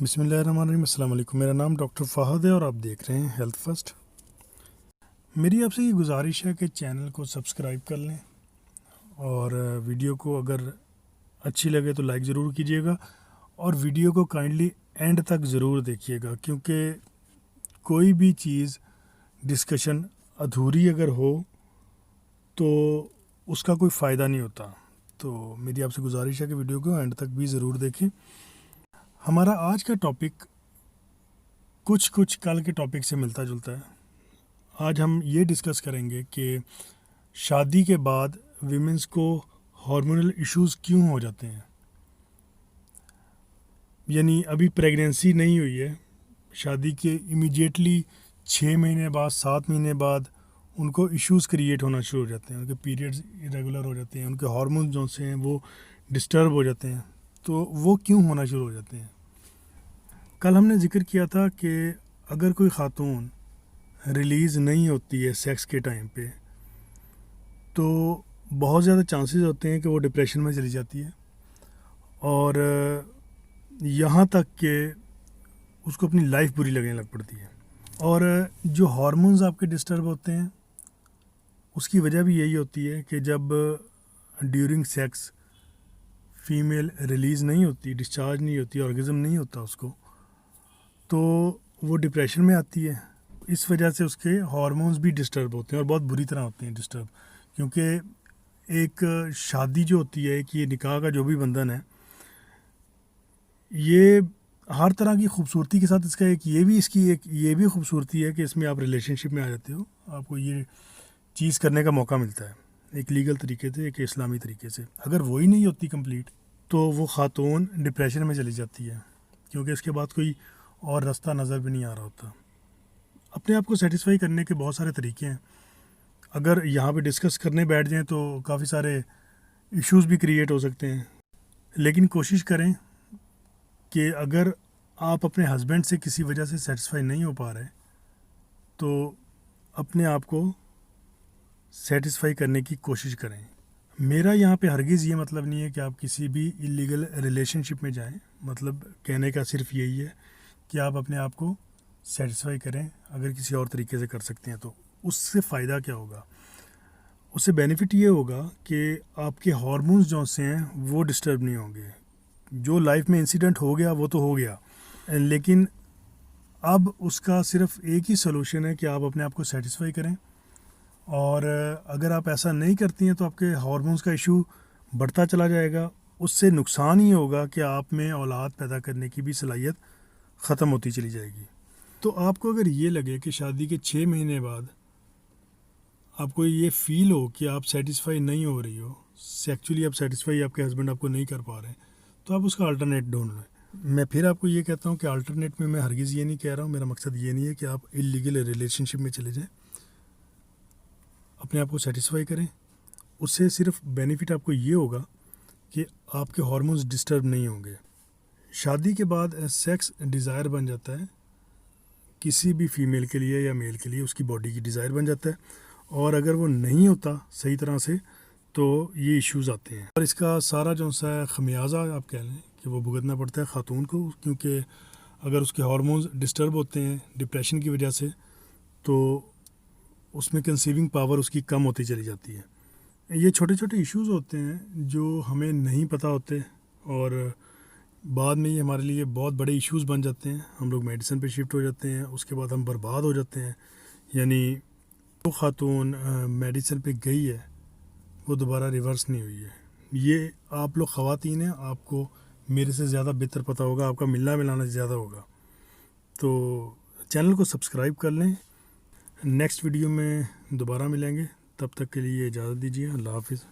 بسم اللہ الرحمن الرحیم۔ السلام علیکم، میرا نام ڈاکٹر فہد ہے اور آپ دیکھ رہے ہیں ہیلتھ فرسٹ۔ میری آپ سے یہ گزارش ہے کہ چینل کو سبسکرائب کر لیں اور ویڈیو کو اگر اچھی لگے تو لائک ضرور کیجیے گا اور ویڈیو کو کائنڈلی اینڈ تک ضرور دیکھیے گا، کیونکہ کوئی بھی چیز ڈسکشن ادھوری اگر ہو تو اس کا کوئی فائدہ نہیں ہوتا۔ تو میری آپ سے گزارش ہے کہ ویڈیو کو اینڈ تک بھی ضرور دیکھیں۔ ہمارا آج کا ٹاپک کچھ کل کے ٹاپک سے ملتا جلتا ہے۔ آج ہم یہ ڈسکس کریں گے کہ شادی کے بعد ویمنس کو ہارمونل ایشوز کیوں ہو جاتے ہیں، یعنی ابھی پریگنینسی نہیں ہوئی ہے، شادی کے امیڈیٹلی 6 مہینے بعد 7 مہینے بعد ان کو ایشوز کریٹ ہونا شروع ہو جاتے ہیں، ان کے پیریڈز ارریگولر ہو جاتے ہیں، ان کے ہارمونز جو سے ہیں وہ ڈسٹرب ہو جاتے ہیں۔ تو وہ کیوں ہونا شروع ہو جاتے ہیں؟ کل ہم نے ذکر کیا تھا کہ اگر کوئی خاتون ریلیز نہیں ہوتی ہے سیکس کے ٹائم پہ تو بہت زیادہ چانسز ہوتے ہیں کہ وہ ڈپریشن میں چلی جاتی ہے، اور یہاں تک کہ اس کو اپنی لائف بری لگنے لگ پڑتی ہے۔ اور جو ہارمونز آپ کے ڈسٹرب ہوتے ہیں اس کی وجہ بھی یہی ہوتی ہے کہ جب ڈیورنگ سیکس فیمیل ریلیز نہیں ہوتی، ڈسچارج نہیں ہوتی، آرگزم نہیں ہوتا اس کو، تو وہ ڈپریشن میں آتی ہے۔ اس وجہ سے اس کے ہارمونز بھی ڈسٹرب ہوتے ہیں اور بہت بری طرح ہوتے ہیں ڈسٹرب، کیونکہ ایک شادی جو ہوتی ہے، کہ یہ نکاح کا جو بھی بندھن ہے، یہ ہر طرح کی خوبصورتی کے ساتھ اس کا یہ بھی خوبصورتی ہے کہ اس میں آپ ریلیشن شپ میں آ جاتے ہو، آپ کو یہ چیز کرنے کا موقع ملتا ہے ایک لیگل طریقے سے، ایک اسلامی طریقے سے۔ اگر وہی نہیں ہوتی کمپلیٹ تو وہ خاتون ڈپریشن میں چلی جاتی ہے، کیونکہ اس کے بعد کوئی اور راستہ نظر بھی نہیں آ رہا ہوتا۔ اپنے آپ کو سیٹسفائی کرنے کے بہت سارے طریقے ہیں، اگر یہاں پہ ڈسکس کرنے بیٹھ جائیں تو کافی سارے ایشوز بھی کریٹ ہو سکتے ہیں، لیکن کوشش کریں کہ اگر آپ اپنے ہسبینڈ سے کسی وجہ سے سیٹسفائی نہیں ہو پا رہے تو اپنے آپ کو سیٹسفائی کرنے کی کوشش کریں۔ میرا یہاں پہ ہرگز یہ مطلب نہیں ہے کہ آپ کسی بھی اللیگل ریلیشن شپ میں جائیں، مطلب کہنے کا صرف یہی ہے کہ آپ اپنے آپ کو سیٹسفائی کریں، اگر کسی اور طریقے سے کر سکتے ہیں تو اس سے فائدہ کیا ہوگا؟ اس سے بینیفٹ یہ ہوگا کہ آپ کے ہارمونز جو سے ہیں وہ ڈسٹرب نہیں ہوں گے۔ جو لائف میں انسیڈنٹ ہو گیا وہ تو ہو گیا، لیکن اب اس کا صرف ایک ہی سلوشن ہے کہ آپ اپنے آپ کو سیٹسفائی کریں، اور اگر آپ ایسا نہیں کرتی ہیں تو آپ کے ہارمونز کا ایشو بڑھتا چلا جائے گا۔ اس سے نقصان ہی ہوگا کہ آپ میں اولاد پیدا کرنے کی بھی صلاحیت ختم ہوتی چلی جائے گی۔ تو آپ کو اگر یہ لگے کہ شادی کے 6 مہینے بعد آپ کو یہ فیل ہو کہ آپ سیٹسفائی نہیں ہو رہی ہو، سیکچولی آپ سیٹسفائی آپ کے ہسبینڈ آپ کو نہیں کر پا رہے ہیں، تو آپ اس کا الٹرنیٹ ڈھونڈ لیں۔ میں پھر آپ کو یہ کہتا ہوں کہ الٹرنیٹ میں ہرگز یہ نہیں کہہ رہا ہوں، میرا مقصد یہ نہیں ہے کہ آپ اللیگل ریلیشن شپ میں چلے جائیں۔ اپنے آپ کو سیٹسفائی کریں، اس سے صرف بینیفٹ آپ کو یہ ہوگا کہ آپ کے ہارمونز ڈسٹرب نہیں ہوں گے۔ شادی کے بعد سیکس ڈیزائر بن جاتا ہے کسی بھی فیمیل کے لیے یا میل کے لیے، اس کی باڈی کی ڈیزائر بن جاتا ہے، اور اگر وہ نہیں ہوتا صحیح طرح سے تو یہ ایشوز آتے ہیں، اور اس کا سارا جو سا خمیازہ آپ کہہ لیں کہ وہ بھگتنا پڑتا ہے خاتون کو، کیونکہ اگر اس کے ہارمونز ڈسٹرب ہوتے ہیں ڈپریشن کی وجہ سے تو اس میں کنسیونگ پاور اس کی کم ہوتی چلی جاتی ہے۔ یہ چھوٹے چھوٹے ایشوز ہوتے ہیں جو ہمیں نہیں پتہ ہوتے، اور بعد میں یہ ہمارے لیے بہت بڑے ایشوز بن جاتے ہیں، ہم لوگ میڈیسن پہ شفٹ ہو جاتے ہیں، اس کے بعد ہم برباد ہو جاتے ہیں۔ یعنی وہ خاتون میڈیسن پہ گئی ہے وہ دوبارہ ریورس نہیں ہوئی ہے۔ یہ آپ لوگ خواتین ہیں، آپ کو میرے سے زیادہ بہتر پتہ ہوگا، آپ کا ملنا ملانا زیادہ ہوگا، تو چینل کو سبسکرائب کر لیں۔ نیکسٹ ویڈیو میں دوبارہ ملیں گے، تب تک کے لیے اجازت دیجیے، اللہ حافظ۔